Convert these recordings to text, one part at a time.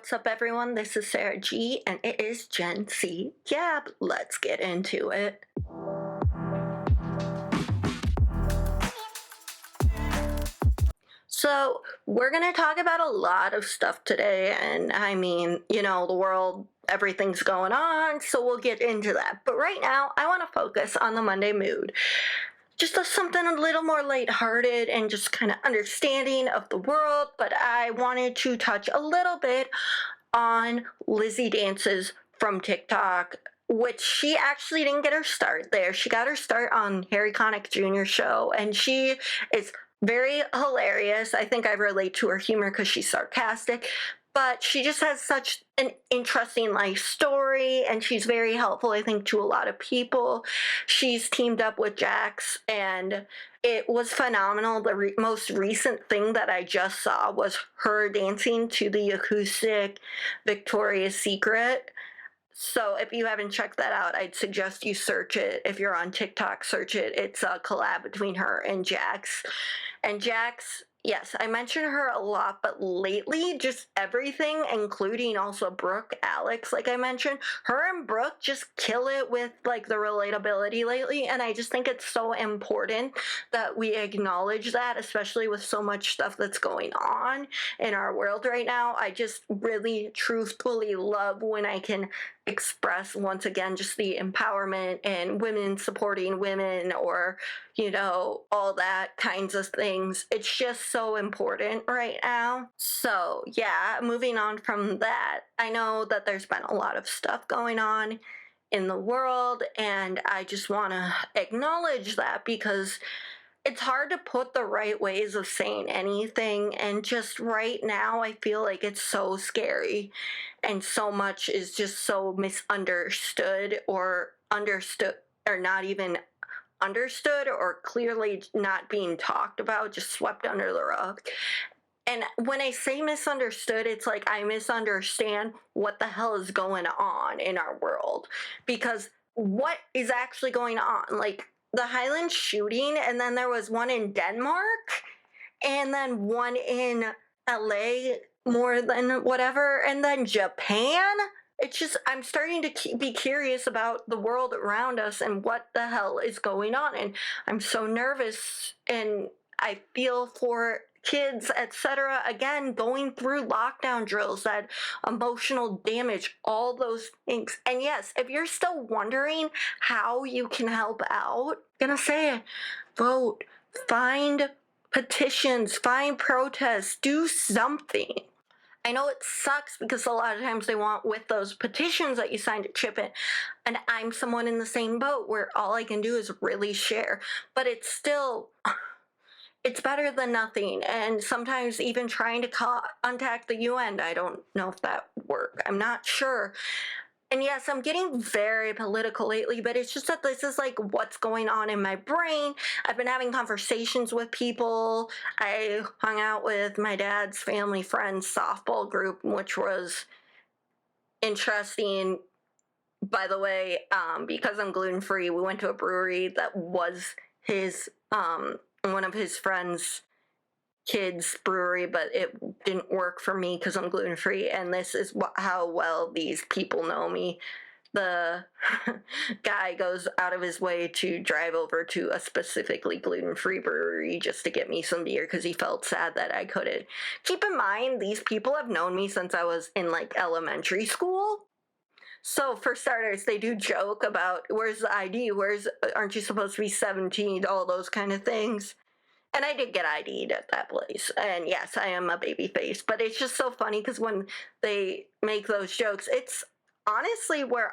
What's up, everyone? This is Sarah G, and it is GenZ-Gab. Let's get into it. So, we're going to talk about a lot of stuff today, and I mean, the world, everything's going on, so we'll get into that. But right now, I want to focus on the Monday mood. Just something a little more lighthearted and just kind of understanding of the world, but I wanted to touch a little bit on Lizzie dances from TikTok, which she actually didn't get her start there. She got her start on Harry Connick Jr.'s show, and she is very hilarious. I think I relate to her humor because she's sarcastic, but she just has such an interesting life story, and she's very helpful, I think, to a lot of people. She's teamed up with Jax, and it was phenomenal. The most recent thing that I just saw was her dancing to the acoustic Victoria's Secret. So if you haven't checked that out, I'd suggest you search it. If you're on TikTok, search it. It's a collab between her and Jax. And Jax, yes, I mention her a lot, but lately, just everything, including also Brooke, Alex, like I mentioned, her and Brooke just kill it with like the relatability lately. And I just think it's so important that we acknowledge that, especially with so much stuff that's going on in our world right now. I just really truthfully love when I can express once again just the empowerment and women supporting women, or all that kinds of things. It's just so important right now. So yeah, moving on from that, I know that there's been a lot of stuff going on in the world, and I just want to acknowledge that because it's hard to put the right ways of saying anything, and just right now I feel like it's so scary, and so much is just so misunderstood, or understood, or not even understood, or clearly not being talked about, just swept under the rug. And when I say misunderstood, it's like I misunderstand what the hell is going on in our world, because what is actually going on? Like the Highland shooting, and then there was one in Denmark, and then one in LA, more than whatever, and then Japan. It's just, I'm starting to be curious about the world around us and what the hell is going on. And I'm so nervous, and I feel for kids, etc. Again, going through lockdown drills, that emotional damage, all those things. And yes, if you're still wondering how you can help out, I'm gonna say it: vote, find petitions, find protests, do something. I know it sucks because a lot of times they want with those petitions that you sign to chip in. And I'm someone in the same boat where all I can do is really share. But it's still, it's better than nothing. And sometimes even trying to contact the UN, I don't know if that would work. I'm not sure. And yes, I'm getting very political lately, but it's just that this is like what's going on in my brain. I've been having conversations with people. I hung out with my dad's family friends softball group, which was interesting. By the way, because I'm gluten-free, we went to a brewery that was his one of his friends' kids brewery, but it didn't work for me because I'm gluten-free, and this is how well these people know me. The guy goes out of his way to drive over to a specifically gluten-free brewery just to get me some beer because he felt sad that I couldn't. Keep in mind, these people have known me since I was in like elementary school. So for starters, they do joke about where's the ID, aren't you supposed to be 17, all those kind of things. And I did get ID'd at that place. And yes, I am a baby face. But it's just so funny because when they make those jokes, it's honestly where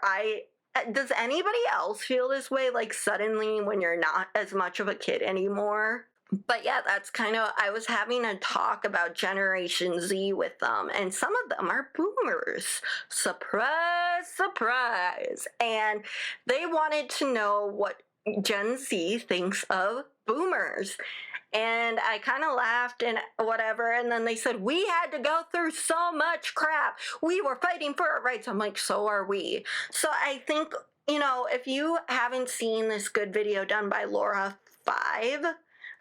does anybody else feel this way? Like suddenly when you're not as much of a kid anymore? But yeah, that's kind of, I was having a talk about Generation Z with them, and some of them are boomers. Surprise, surprise. And they wanted to know what Gen Z thinks of boomers. And I kind of laughed and whatever. And then they said, we had to go through so much crap. We were fighting for our rights. I'm like, so are we. So I think, if you haven't seen this good video done by Laura 5,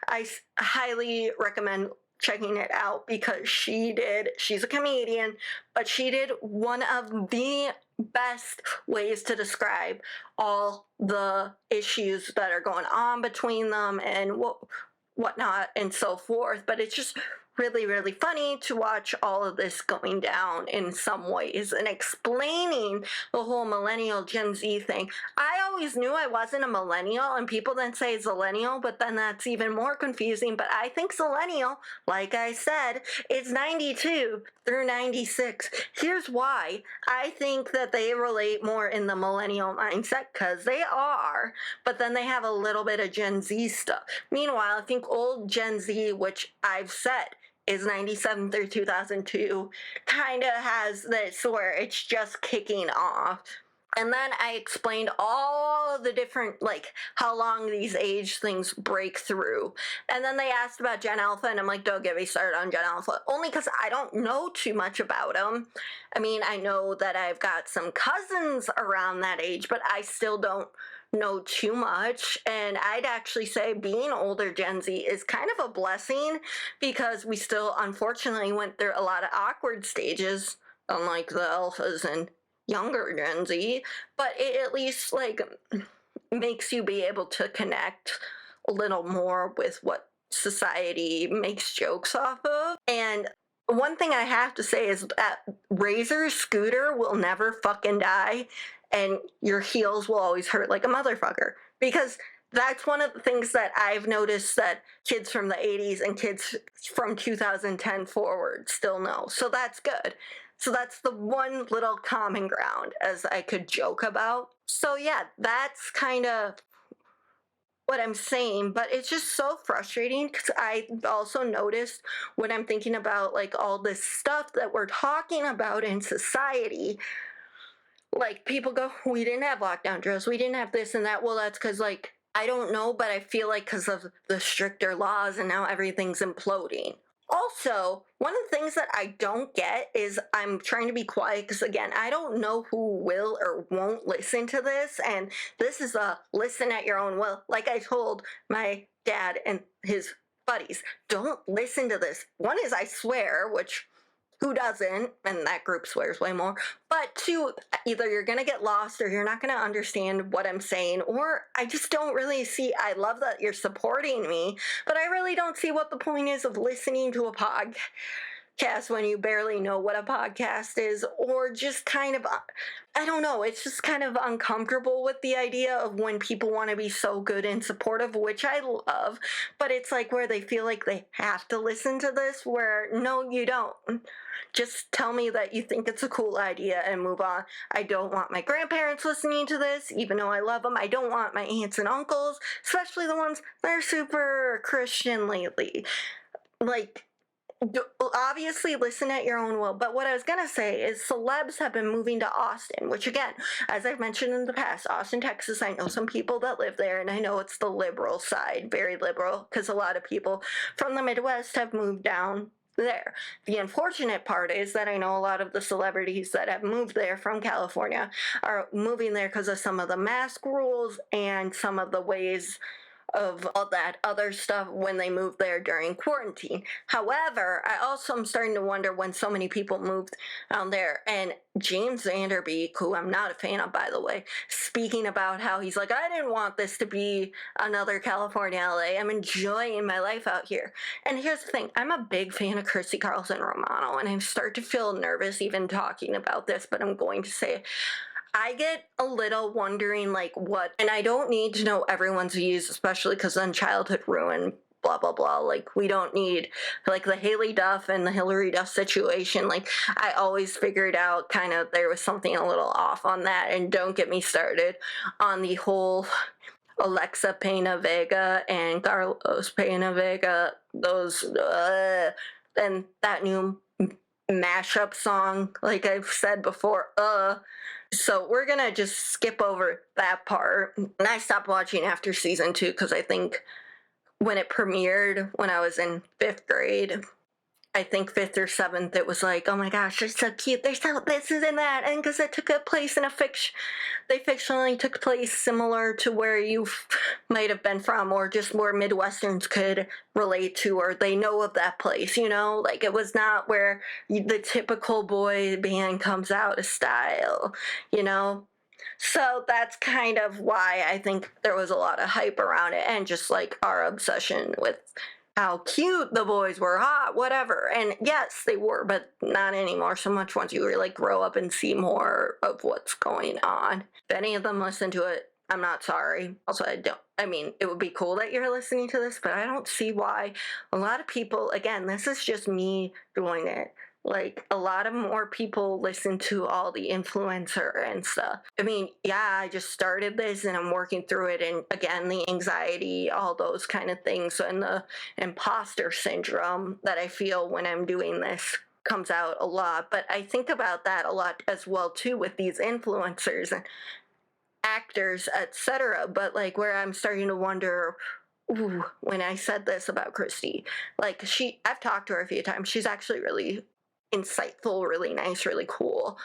I highly recommend checking it out because she's a comedian, but she did one of the best ways to describe all the issues that are going on between them and whatnot and so forth. But it's just really, really funny to watch all of this going down in some ways and explaining the whole millennial Gen Z thing. I always knew I wasn't a millennial, and people then say zillennial, but then that's even more confusing. But I think zillennial, like I said, is 92 through 96. Here's why. I think that they relate more in the millennial mindset because they are, but then they have a little bit of Gen Z stuff. Meanwhile, I think old Gen Z, which I've said is 97 through 2002, kind of has this where it's just kicking off. And then I explained all of the different, like, how long these age things break through. And then they asked about Gen Alpha, and I'm like, don't get me started on Gen Alpha. Only because I don't know too much about them. I mean, I know that I've got some cousins around that age, but I still don't know too much. And I'd actually say being older Gen Z is kind of a blessing because we still, unfortunately, went through a lot of awkward stages, unlike the alphas and younger Gen Z, but it at least like makes you be able to connect a little more with what society makes jokes off of. And one thing I have to say is that Razor's scooter will never fucking die, and your heels will always hurt like a motherfucker. Because that's one of the things that I've noticed that kids from the 80s and kids from 2010 forward still know. So that's good. So that's the one little common ground as I could joke about. So yeah, that's kind of what I'm saying, but it's just so frustrating because I also noticed when I'm thinking about like all this stuff that we're talking about in society, like people go, we didn't have lockdown drills, we didn't have this and that. Well, that's because like, I don't know, but I feel like because of the stricter laws and now everything's imploding. Also, one of the things that I don't get is I'm trying to be quiet because, again, I don't know who will or won't listen to this. And this is a listen at your own will. Like I told my dad and his buddies, don't listen to this. One is I swear, which who doesn't? And that group swears way more. But two, either you're going to get lost or you're not going to understand what I'm saying, or I just don't really see. I love that you're supporting me, but I really don't see what the point is of listening to a podcast when you barely know what a podcast is, or just kind of, I don't know, it's just kind of uncomfortable with the idea of when people want to be so good and supportive, which I love, but it's like where they feel like they have to listen to this, where no, you don't. Just tell me that you think it's a cool idea and move on. I don't want my grandparents listening to this, even though I love them. I don't want my aunts and uncles, especially the ones that are super Christian lately. Like, obviously listen at your own will, but what I was gonna say is celebs have been moving to Austin, which again, as I've mentioned in the past, Austin, Texas, I know some people that live there, and I know it's the liberal side, very liberal, because a lot of people from the Midwest have moved down there. The unfortunate part is that I know a lot of the celebrities that have moved there from California are moving there because of some of the mask rules and some of the ways of all that other stuff when they moved there during quarantine. However, I also am starting to wonder when so many people moved down there, and James Vanderbeek, who I'm not a fan of, by the way, speaking about how he's like, I didn't want this to be another California LA. I'm enjoying my life out here. And here's the thing, I'm a big fan of Chrissy Carlson Romano, and I start to feel nervous even talking about this, but I'm going to say it. I get a little wondering, like, what, and I don't need to know everyone's views, especially because then childhood ruin, blah, blah, blah. Like, we don't need, like, the Haley Duff and the Hillary Duff situation. Like, I always figured out kind of there was something a little off on that. And don't get me started on the whole Alexa Pena Vega and Carlos Pena Vega, those, and that new mashup song, like I've said before, So we're gonna just skip over that part. And I stopped watching after season 2 because I think when it premiered when I was in 5th grade, I think fifth or seventh, it was like, oh my gosh, they're so cute. They're so this and that. And because it took a place in a fiction, they fictionally took place similar to where you might have been from, or just where Midwesterns could relate to, or they know of that place, you know? Like it was not where the typical boy band comes out of style, you know? So that's kind of why I think there was a lot of hype around it, and just like our obsession with how cute the boys were, hot, whatever. And yes, they were, but not anymore so much once you really grow up and see more of what's going on. If any of them listen to it, I'm not sorry. Also, I mean, it would be cool that you're listening to this, but I don't see why a lot of people, again, this is just me doing it. Like a lot of more people listen to all the influencer and stuff. I mean, yeah, I just started this and I'm working through it. And again, the anxiety, all those kind of things, and the imposter syndrome that I feel when I'm doing this comes out a lot. But I think about that a lot as well too with these influencers and actors, etc. But like where I'm starting to wonder, ooh, when I said this about Christy, like I've talked to her a few times. She's actually really insightful, really nice, really cool.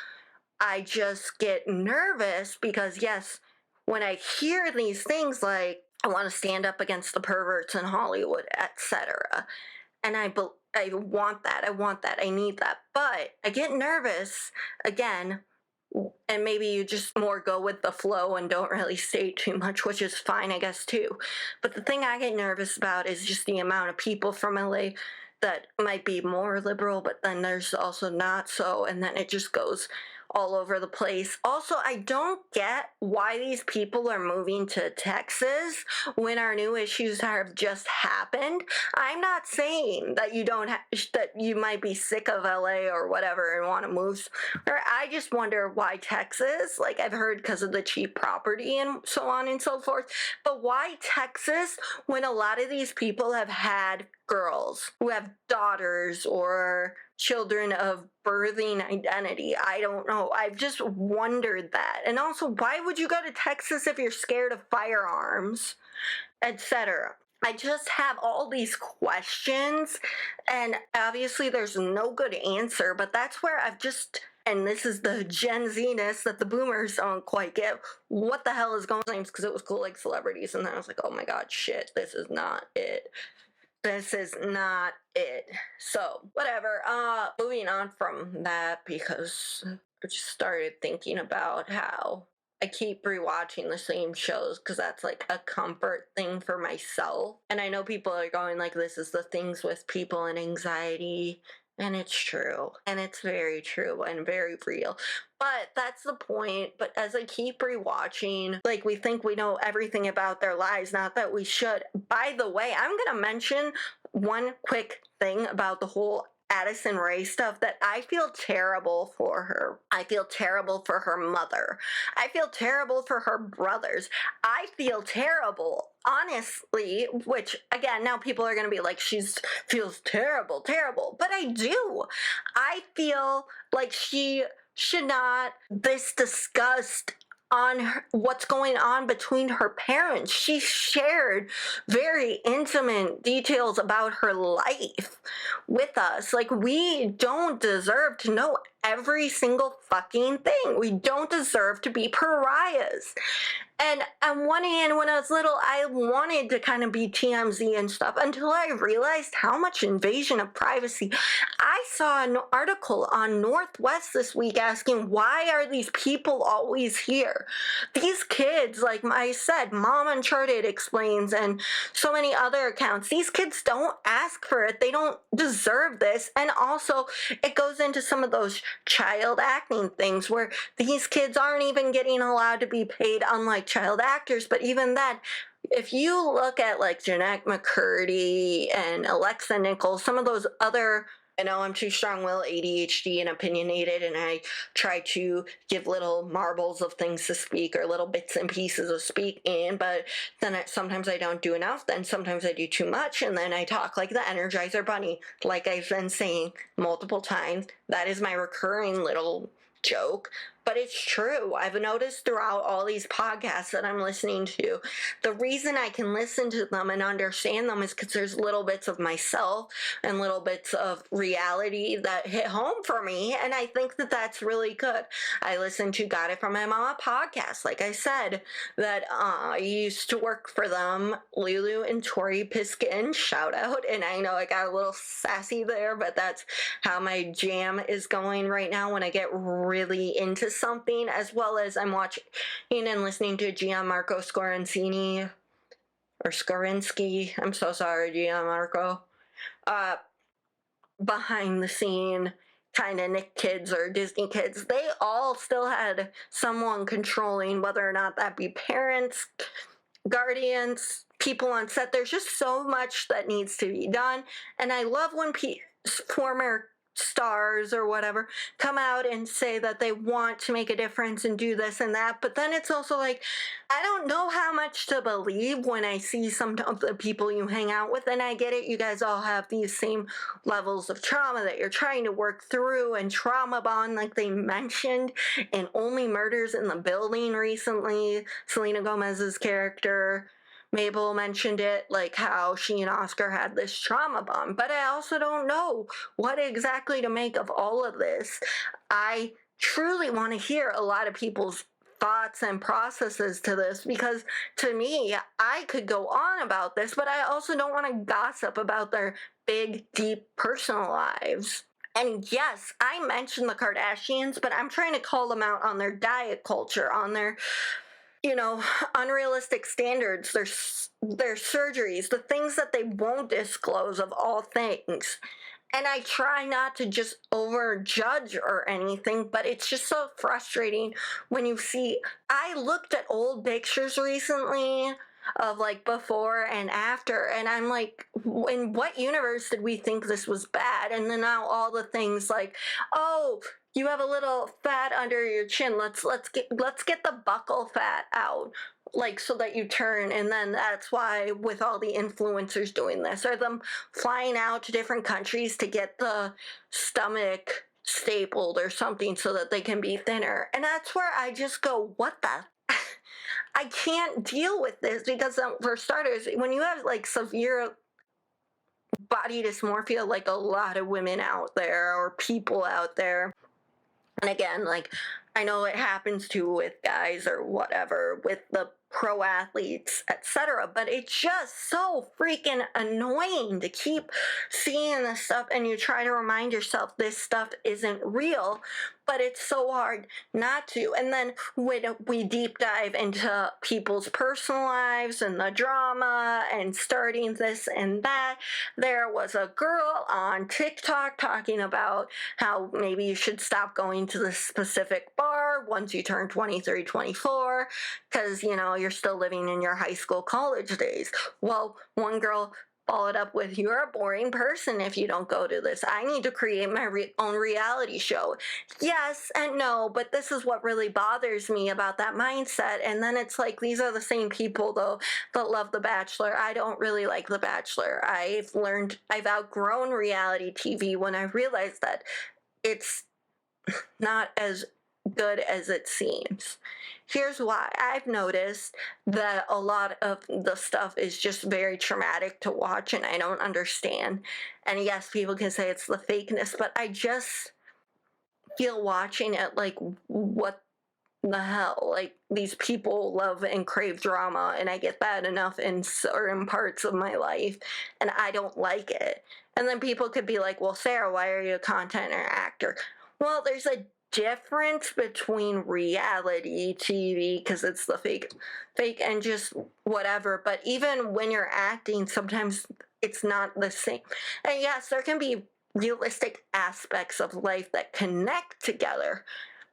I just get nervous because, yes, when I hear these things like, I want to stand up against the perverts in Hollywood, etc. And I want that. I want that. I need that. But I get nervous again, and maybe you just more go with the flow and don't really say too much, which is fine, I guess, too. But the thing I get nervous about is just the amount of people from LA that might be more liberal, but then there's also not so, and then it just goes all over the place. Also, I don't get why these people are moving to Texas when our new issues have just happened. I'm not saying that you don't that you might be sick of LA or whatever and want to move. Or I just wonder why Texas. Like I've heard because of the cheap property and so on and so forth. But why Texas when a lot of these people have had girls who have daughters or children of birthing identity? I don't know. I've just wondered that. And also, why would you go to Texas if you're scared of firearms, etc.? I just have all these questions, and obviously there's no good answer, but that's where I've just, and this is the Gen Z-ness that the boomers don't quite get, what the hell is going on? Because it was cool, like celebrities, and then I was like, oh my god, shit, this is not it. This is not it. So, whatever. Moving on from that, because I just started thinking about how I keep rewatching the same shows because that's like a comfort thing for myself. And I know people are going like, this is the things with people and anxiety. And it's true. And it's very true and very real. But that's the point. But as I keep rewatching, like we think we know everything about their lives, not that we should. By the way, I'm going to mention one quick thing about the whole Addison Rae stuff, that I feel terrible for her. I feel terrible for her mother. I feel terrible for her brothers. I feel terrible, honestly, which again, now people are going to be like, she's feels terrible, terrible. But I do. I feel like she should not this disgust on what's going on between her parents. She shared very intimate details about her life with us. Like, we don't deserve to know every single fucking thing. We don't deserve to be pariahs. And on one hand, when I was little, I wanted to kind of be TMZ and stuff until I realized how much invasion of privacy. I saw an article on Northwest this week asking, why are these people always here? These kids, like I said, Mom Uncharted explains, and so many other accounts, these kids don't ask for it. They don't deserve this. And also, it goes into some of those child acting things where these kids aren't even getting allowed to be paid, unlike child actors. But even then, if you look at like Jeanette McCurdy and Alexa Nichols, some of those other, I know I'm too strong-willed, ADHD, and opinionated, and I try to give little marbles of things to speak or little bits and pieces of speaking, but then sometimes I don't do enough, then sometimes I do too much, and then I talk like the Energizer Bunny, like I've been saying multiple times. That is my recurring little joke, but it's true. I've noticed throughout all these podcasts that I'm listening to, the reason I can listen to them and understand them is because there's little bits of myself and little bits of reality that hit home for me. And I think that that's really good. I listen to Got It From My Mama podcast, like I said, that I used to work for them, Lulu and Tori Piskin, shout out. And I know I got a little sassy there, but that's how my jam is going right now when I get really into something, as well as I'm watching and listening to Gianmarco Scoransini or Skorinsky. I'm so sorry, Gianmarco. Uh, Behind the scene kind of Nick kids or Disney kids, they all still had someone controlling, whether or not that be parents, guardians, people on set. There's just so much that needs to be done. And I love when former stars or whatever come out and say that they want to make a difference and do this and that. But then it's also like, I don't know how much to believe when I see some of the people you hang out with. And I get it, you guys all have these same levels of trauma that you're trying to work through and trauma bond, like they mentioned in Only Murders in the Building recently. Selena Gomez's character, Mabel, mentioned it, like how she and Oscar had this trauma bond. But I also don't know what exactly to make of all of this. I truly want to hear a lot of people's thoughts and processes to this, because to me, I could go on about this, but I also don't want to gossip about their big, deep personal lives. And yes, I mentioned the Kardashians, but I'm trying to call them out on their diet culture, on their unrealistic standards, their surgeries, the things that they won't disclose of all things. And I try not to just overjudge or anything, but it's just so frustrating when you see. I looked at old pictures recently of like before and after, and I'm like, in what universe did we think this was bad? And then now all the things like, oh, you have a little fat under your chin. Let's get the buccal fat out, like so that you turn. And then that's why with all the influencers doing this, or them flying out to different countries to get the stomach stapled or something so that they can be thinner. And that's where I just go, what the I can't deal with this, because for starters, when you have like severe body dysmorphia, like a lot of women out there or people out there, and again, like, I know it happens too with guys or whatever, with the pro athletes, etc. But it's just so freaking annoying to keep seeing this stuff, and you try to remind yourself this stuff isn't real, but it's so hard not to. And then when we deep dive into people's personal lives and the drama and starting this and that, there was a girl on TikTok talking about how maybe you should stop going to this specific bar once you turn 23, 24, because, you're still living in your high school, college days. Well, one girl followed up with, you're a boring person if you don't go to this. I need to create my own reality show. Yes and no, but this is what really bothers me about that mindset. And then it's like, these are the same people, though, that love The Bachelor. I don't really like The Bachelor. I've outgrown reality TV when I realized that it's not as good as it seems. Here's why. I've noticed that a lot of the stuff is just very traumatic to watch, and I don't understand. And yes, people can say it's the fakeness, but I just feel watching it like, what the hell? Like, these people love and crave drama, and I get that enough in certain parts of my life, and I don't like it. And then people could be like, well, Sarah, why are you a content or actor? Well, there's a difference between reality TV, because it's the fake and just whatever. But even when you're acting, sometimes it's not the same. And yes, there can be realistic aspects of life that connect together,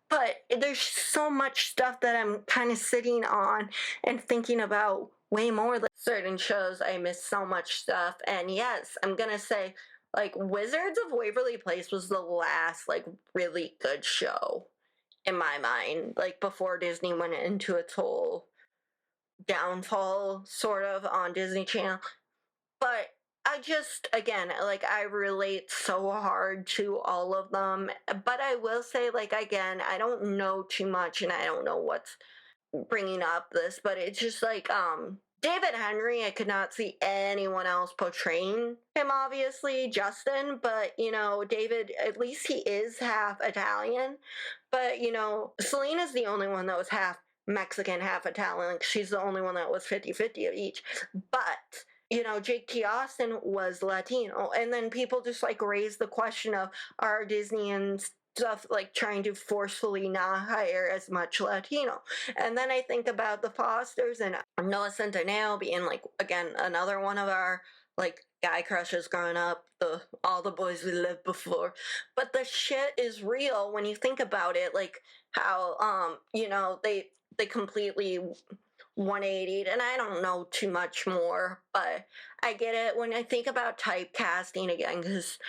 but there's so much stuff that I'm kind of sitting on and thinking about way more than certain shows. I miss so much stuff. And yes, I'm going to say, like, Wizards of Waverly Place was the last, like, really good show in my mind, like, before Disney went into its whole downfall, sort of, on Disney Channel. But I just, again, like, I relate so hard to all of them. But I will say, like, again, I don't know too much and I don't know what's bringing up this, but it's just like David Henry. I could not see anyone else portraying him. Obviously, Justin, but David. At least he is half Italian. But Selena's the only one that was half Mexican, half Italian. Like, she's the only one that was 50-50 of each. But Jake T. Austin was Latino. And then people just like raise the question of, are Disney and stuff like trying to forcefully not hire as much Latino? And then I think about the Fosters and Noah Centineo being like, again, another one of our like guy crushes growing up, all the boys we lived before. But the shit is real when you think about it, like how they completely 180'd, and I don't know too much more, but I get it when I think about typecasting again, because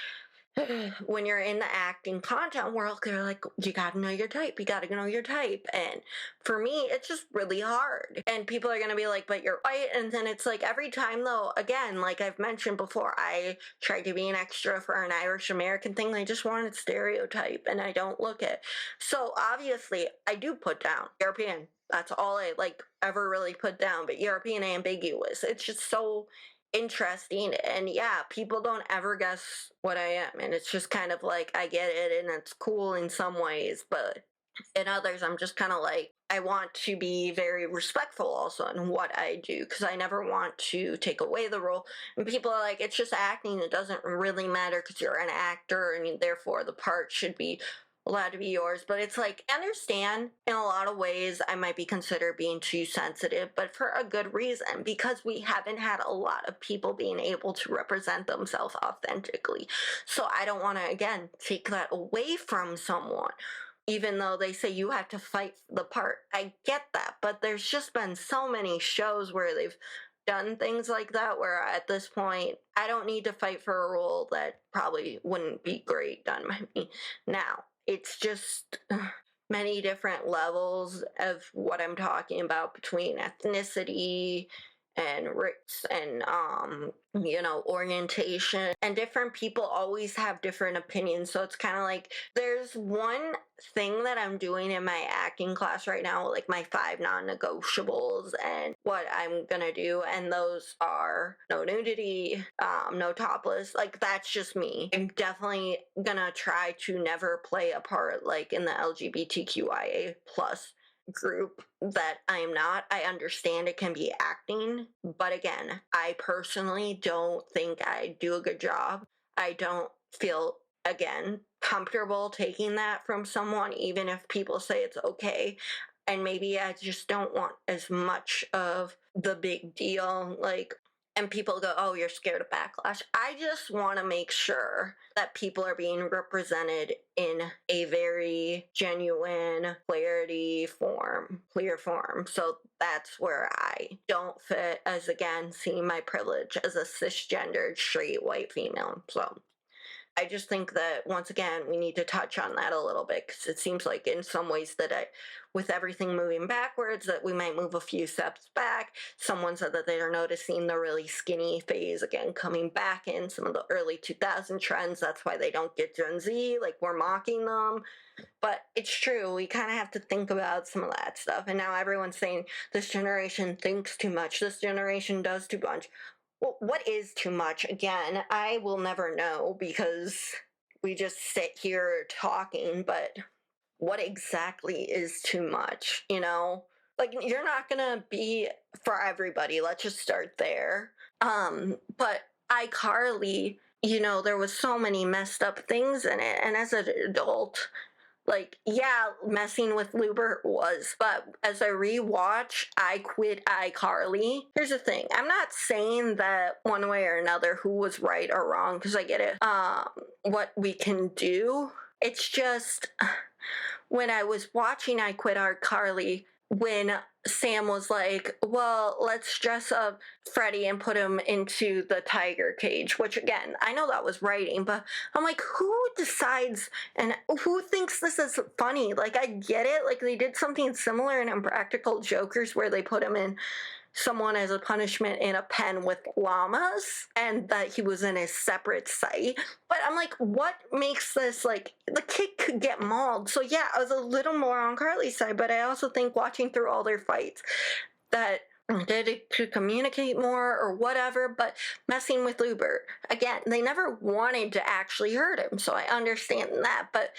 when you're in the acting content world, they're like, you gotta know your type, you gotta know your type. And for me, it's just really hard. And people are gonna be like, but you're white. And then it's like every time, though, again, like I've mentioned before, I tried to be an extra for an Irish American thing. I just wanted stereotype, and I don't look it. So obviously, I do put down European. That's all I like ever really put down, but European ambiguous. It's just so interesting. And yeah, people don't ever guess what I am, and it's just kind of like I get it and it's cool in some ways, but in others I'm just kind of like, I want to be very respectful also in what I do, because I never want to take away the role. And people are like, it's just acting, it doesn't really matter because you're an actor and therefore the part should be allowed to be yours. But it's like, I understand in a lot of ways I might be considered being too sensitive, but for a good reason, because we haven't had a lot of people being able to represent themselves authentically. So I don't want to, again, take that away from someone. Even though they say you have to fight the part, I get that. But there's just been so many shows where they've done things like that, where at this point, I don't need to fight for a role that probably wouldn't be great done by me. Now, it's just many different levels of what I'm talking about between ethnicity and race and orientation, and different people always have different opinions. So it's kind of like there's one thing that I'm doing in my acting class right now, like my 5 non-negotiables and what I'm gonna do, and those are no nudity, no topless. Like, that's just me. I'm definitely gonna try to never play a part like in the LGBTQIA plus group that I am not. I understand it can be acting, but again, I personally don't think I do a good job. I don't feel, again, comfortable taking that from someone, even if people say it's okay. And maybe I just don't want as much of the big deal. Like, and people go, oh, you're scared of backlash. I just want to make sure that people are being represented in a very genuine, clear form. So that's where I don't fit, as again, seeing my privilege as a cisgendered, straight, white female. So I just think that once again, we need to touch on that a little bit, because it seems like in some ways that with everything moving backwards, that we might move a few steps back. Someone said that they are noticing the really skinny phase again coming back in some of the early 2000 trends. That's why they don't get Gen Z, like we're mocking them. But it's true, we kind of have to think about some of that stuff. And now everyone's saying this generation thinks too much, this generation does too much. Well, what is too much? Again, I will never know, because we just sit here talking, but what exactly is too much? Like, you're not gonna be for everybody. Let's just start there. But iCarly, there was so many messed up things in it, and as an adult, like, yeah, messing with Lubert was, but as I rewatch I Quit iCarly, here's the thing. I'm not saying that one way or another who was right or wrong, because I get it. What we can do, it's just when I was watching I Quit iCarly, when Sam was like, well, let's dress up Freddie and put him into the tiger cage, which again, I know that was writing, but I'm like, who decides and who thinks this is funny? Like, I get it. Like, they did something similar in Impractical Jokers where they put him in someone as a punishment in a pen with llamas and that he was in a separate site. But I'm like, what makes this like the kid could get mauled? So yeah, I was a little more on Carly's side, but I also think watching through all their fights that they could communicate more or whatever, but messing with Lubert, again, they never wanted to actually hurt him, so I understand that, but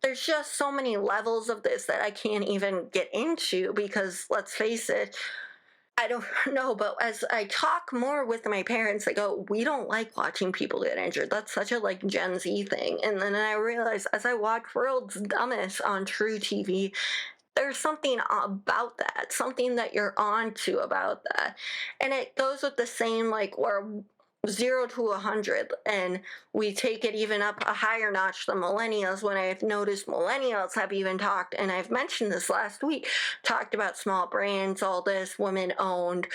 there's just so many levels of this that I can't even get into because let's face it, I don't know, but as I talk more with my parents, they go, "We don't like watching people get injured. That's such a like Gen Z thing." And then I realize as I watch World's Dumbest on True TV, there's something about that, something that you're onto about that. And it goes with the same, like, where 0 to 100, and we take it even up a higher notch than millennials. When I've noticed millennials have even talked, and I've mentioned this last week, talked about small brands, all this, women owned,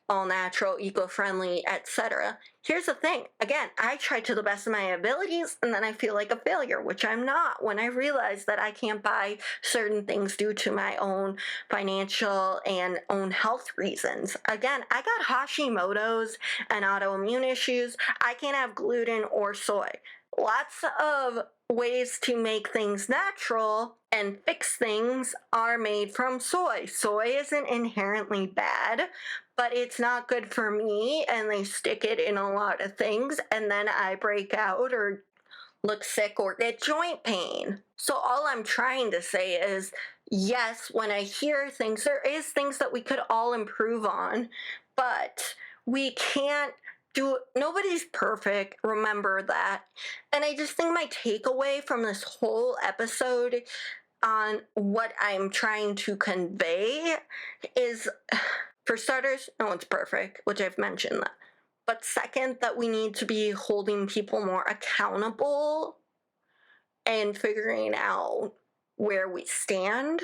all natural, eco-friendly, etc. Here's the thing. Again, I try to the best of my abilities and then I feel like a failure, which I'm not when I realize that I can't buy certain things due to my own financial and own health reasons. Again, I got Hashimoto's and autoimmune issues. I can't have gluten or soy. Lots of ways to make things natural and fix things are made from soy. Soy isn't inherently bad, but it's not good for me, and they stick it in a lot of things, and then I break out or look sick or get joint pain. So all I'm trying to say is, yes, when I hear things, there is things that we could all improve on, but we can't nobody's perfect, remember that. And I just think my takeaway from this whole episode on what I'm trying to convey is, for starters, no one's perfect, which I've mentioned that. But second, that we need to be holding people more accountable and figuring out where we stand.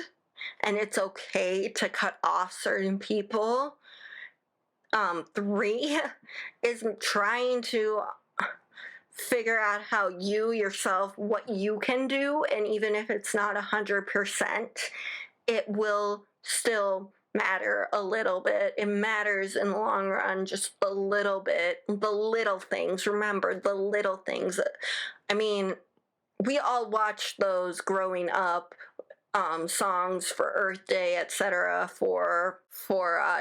And it's okay to cut off certain people. 3 is trying to figure out how you yourself, what you can do. And even if it's not 100%, it will still matter a little bit. It matters in the long run, just a little bit. The little things, remember the little things. I mean, we all watched those growing up, songs for Earth Day, etc. for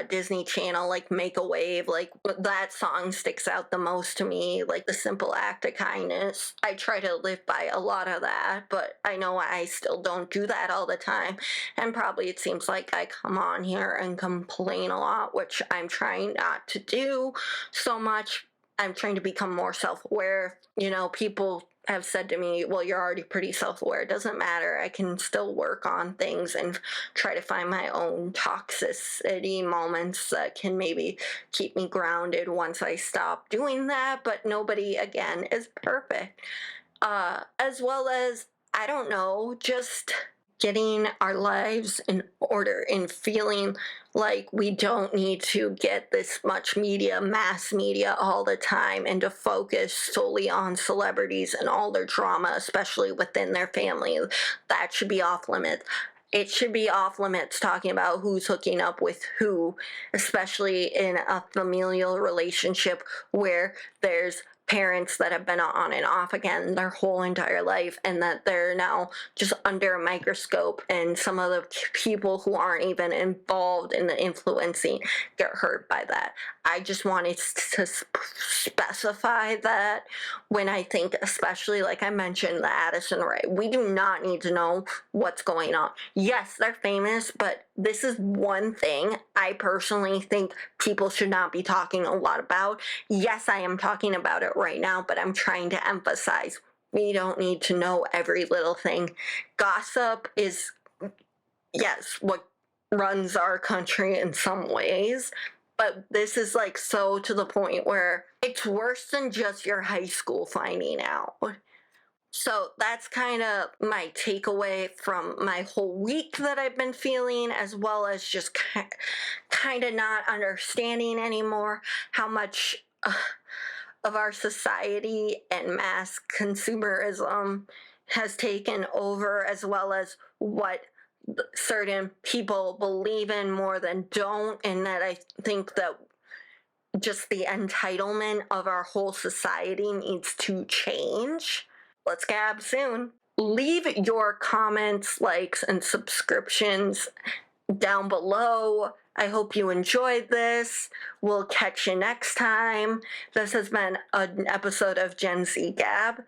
Disney Channel, like Make a Wave. Like that song sticks out the most to me. Like the simple act of kindness. I try to live by a lot of that, but I know I still don't do that all the time. And probably it seems like I come on here and complain a lot, which I'm trying not to do so much. I'm trying to become more self-aware. You know, people have said to me, well, you're already pretty self-aware. It doesn't matter. I can still work on things and try to find my own toxicity moments that can maybe keep me grounded once I stop doing that. But nobody, again, is perfect. As well as, I don't know, just getting our lives in order and feeling like we don't need to get this much media, mass media all the time, and to focus solely on celebrities and all their drama, especially within their family. That should be off limits. It should be off limits talking about who's hooking up with who, especially in a familial relationship where there's parents that have been on and off again their whole entire life, and that they're now just under a microscope, and some of the people who aren't even involved in the influencing get hurt by that. I just wanted to specify that when I think, especially like I mentioned, the Addison Rae, we do not need to know what's going on. Yes, they're famous, but this is one thing I personally think people should not be talking a lot about. Yes, I am talking about it right now, but I'm trying to emphasize we don't need to know every little thing. Gossip is, yes, what runs our country in some ways, but this is like so to the point where it's worse than just your high school finding out. So that's kind of my takeaway from my whole week that I've been feeling, as well as just kind of not understanding anymore how much of our society and mass consumerism has taken over, as well as what certain people believe in more than don't, and that I think that just the entitlement of our whole society needs to change. Let's gab soon. Leave your comments, likes, and subscriptions down below. I hope you enjoyed this. We'll catch you next time. This has been an episode of Gen Z Gab.